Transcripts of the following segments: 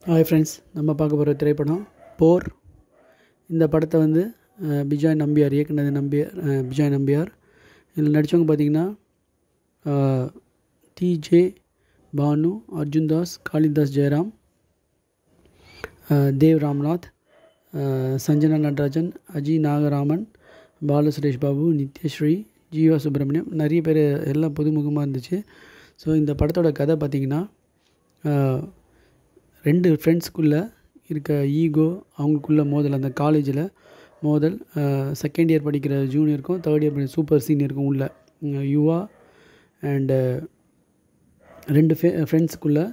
Hi friends, நம்ம பார்க்க போகிற திரைப்படம் போர். இந்த படத்தை வந்து பிஜாய் நம்பியார் இயக்குனது. பிஜாய் நம்பியார். இதில் நடித்தவங்க பார்த்திங்கன்னா டிஜே பானு, அர்ஜுன் தாஸ், காளிதாஸ் ஜெயராம், தேவ் ராம்நாத், சஞ்சனா நடராஜன், அஜி நாகராமன், பால சுரேஷ் பாபு, நித்யஸ்ரீ, ஜீவா சுப்பிரமணியம், நிறைய பேர் எல்லாம் புதுமுகமாக இருந்துச்சு. ஸோ இந்த படத்தோட கதை பார்த்திங்கன்னா, ரெண்டு ஃப்ரெண்ட்ஸ்குள்ளே இருக்க ஈகோ, அவங்களுக்குள்ள மோதல், அந்த காலேஜில் மோதல். செகண்ட் இயர் படிக்கிற ஜூனியருக்கும் தேர்ட் இயர் படிக்கிற சூப்பர் சீனியருக்கும் உள்ள யுவா அண்டு ரெண்டு ஃப்ரெண்ட்ஸுக்குள்ளே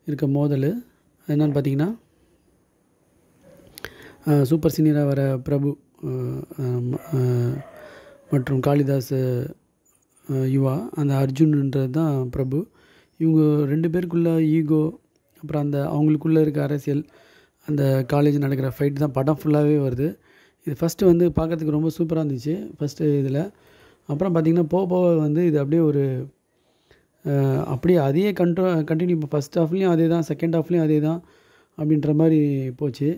இருக்க மோதல் என்னென்னு பார்த்தீங்கன்னா, சூப்பர் சீனியராக வர பிரபு மற்றும் காளிதாஸ் யுவா, அந்த அர்ஜுன்ன்றது தான் பிரபு. இவங்க ரெண்டு பேருக்குள்ளே ஈகோ, அப்புறம் அந்த அவங்களுக்குள்ளே இருக்க அரசியல், அந்த காலேஜ் நடக்கிற ஃபைட் தான் படம் ஃபுல்லாகவே வருது. இது ஃபஸ்ட்டு வந்து பார்க்குறதுக்கு ரொம்ப சூப்பராக இருந்துச்சு ஃபஸ்ட்டு இதில். அப்புறம் பார்த்திங்கன்னா போக போக வந்து இது அப்படியே ஒரு அப்படியே அதையே கண்டினியூ. இப்போ ஃபஸ்ட் ஹாஃப்லேயும் அதே தான், செகண்ட் ஹாஃப்லேயும் அதே தான் அப்படின்ற மாதிரி போச்சு.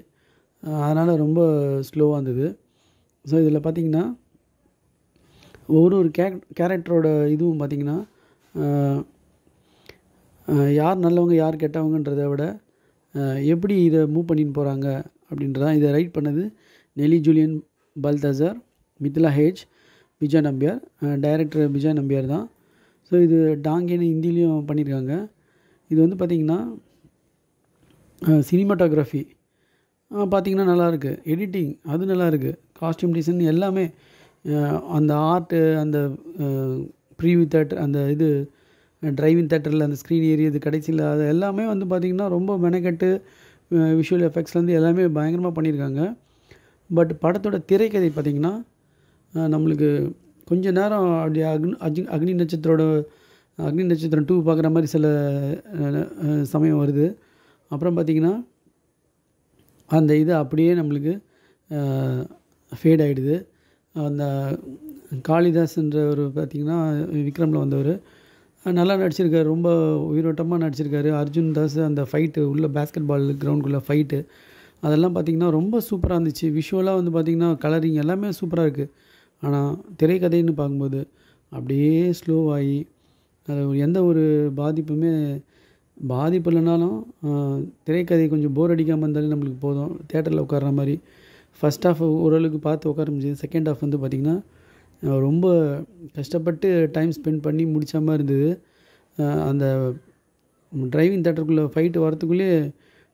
அதனால் ரொம்ப ஸ்லோவாக இருந்தது. ஸோ இதில் பார்த்திங்கன்னா ஒரு கேரக்டரோட இதுவும் பார்த்திங்கன்னா, யார் நல்லவங்க யார் கெட்டவங்கன்றதை விட எப்படி இதை மூவ் பண்ணின்னு போகிறாங்க அப்படின்றதான். இதை ரைட் பண்ணது நெலி ஜூலியன் பல்தசர், மித்லா ஹேஜ், பிஜாய் நம்பியார். டைரக்டர் பிஜாய் நம்பியார் தான். ஸோ இது டாங்கேன்னு ஹிந்திலையும் பண்ணியிருக்காங்க. இது வந்து பார்த்திங்கன்னா சினிமாட்டோகிராஃபி பார்த்திங்கன்னா நல்லாயிருக்கு, எடிட்டிங் அது நல்லாயிருக்கு, காஸ்டியூம் டிசைன் எல்லாமே, அந்த ஆர்ட்டு, அந்த ப்ரீவியூ தேட்டர், அந்த இது டிரைவிங் தேட்டரில் அந்த ஸ்க்ரீன் ஏரியாது கடைசியில், அது எல்லாமே வந்து பார்த்திங்கன்னா ரொம்ப மெனக்கெட்டு விஷுவல் எஃபெக்ட்ஸ்லேருந்து எல்லாமே பயங்கரமாக பண்ணியிருக்காங்க. பட் படத்தோட திரைக்கதை பார்த்திங்கன்னா நம்மளுக்கு கொஞ்சம் நேரம் அப்படி அக்னி நட்சத்திரம் 2 பார்க்குற மாதிரி சில சமயம் வருது. அப்புறம் பார்த்திங்கன்னா அந்த இது அப்படியே நம்மளுக்கு ஃபேட் ஆகிடுது. அந்த காளிதாஸ்ன்ற ஒரு பார்த்திங்கன்னா விக்ரமில் வந்தவர் நல்லா நடிச்சிருக்காரு, ரொம்ப உயிரோட்டமாக நடிச்சிருக்காரு. அர்ஜுன் தாஸ் அந்த ஃபைட்டு உள்ள பேஸ்கெட் பால் கிரவுண்டுக்குள்ளே ஃபைட்டு அதெல்லாம் பார்த்திங்கன்னா ரொம்ப சூப்பராக இருந்துச்சு. விஷுவலாக வந்து பார்த்திங்கன்னா கலரிங் எல்லாமே சூப்பராக இருக்குது. ஆனால் திரைக்கதைன்னு பார்க்கும்போது அப்படியே ஸ்லோவாகி அது எந்த ஒரு பாதிப்பு இல்லைனாலும் திரைக்கதை கொஞ்சம் போர் அடிக்காமல் இருந்தாலே நம்மளுக்கு போதும், தேட்டரில் உட்கார்ற மாதிரி. ஃபஸ்ட் ஹாஃப் ஓரளவுக்கு பார்த்து உட்கார முடிஞ்சது. செகண்ட் ஹாஃப் வந்து பார்த்திங்கன்னா ரொம்ப கஷ்டப்பட்டு டைம் ஸ்பெண்ட் பண்ணி முடித்த மாதிரி இருந்தது. அந்த டிரைவிங் தேட்டருக்குள்ளே ஃபைட்டு வரத்துக்குள்ளே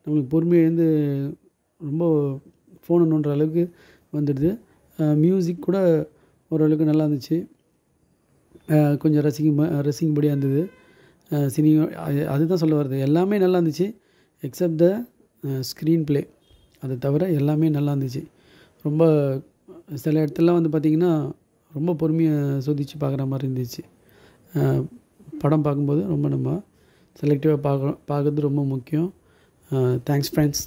நம்மளுக்கு பொறுமையாக இருந்து ரொம்ப ஃபோனை நோண்டுற அளவுக்கு வந்துடுது. மியூசிக் கூட ஓரளவுக்கு நல்லா இருந்துச்சு, கொஞ்சம் ரசிக்கும்படியாக இருந்தது. அதுதான் சொல்ல வருது, எல்லாமே நல்லா இருந்துச்சு எக்ஸப்ட் த ஸ்க்ரீன் ப்ளே. அதை தவிர எல்லாமே நல்லா இருந்துச்சு. ரொம்ப சில இடத்துலலாம் வந்து பார்த்திங்கன்னா ரொம்ப பொறுமையாக சோதித்து பார்க்குற மாதிரி இருந்துச்சு. படம் பார்க்கும்போது ரொம்ப நம்ம செலக்டிவாக பார்க்குறது ரொம்ப முக்கியம். Thanks friends.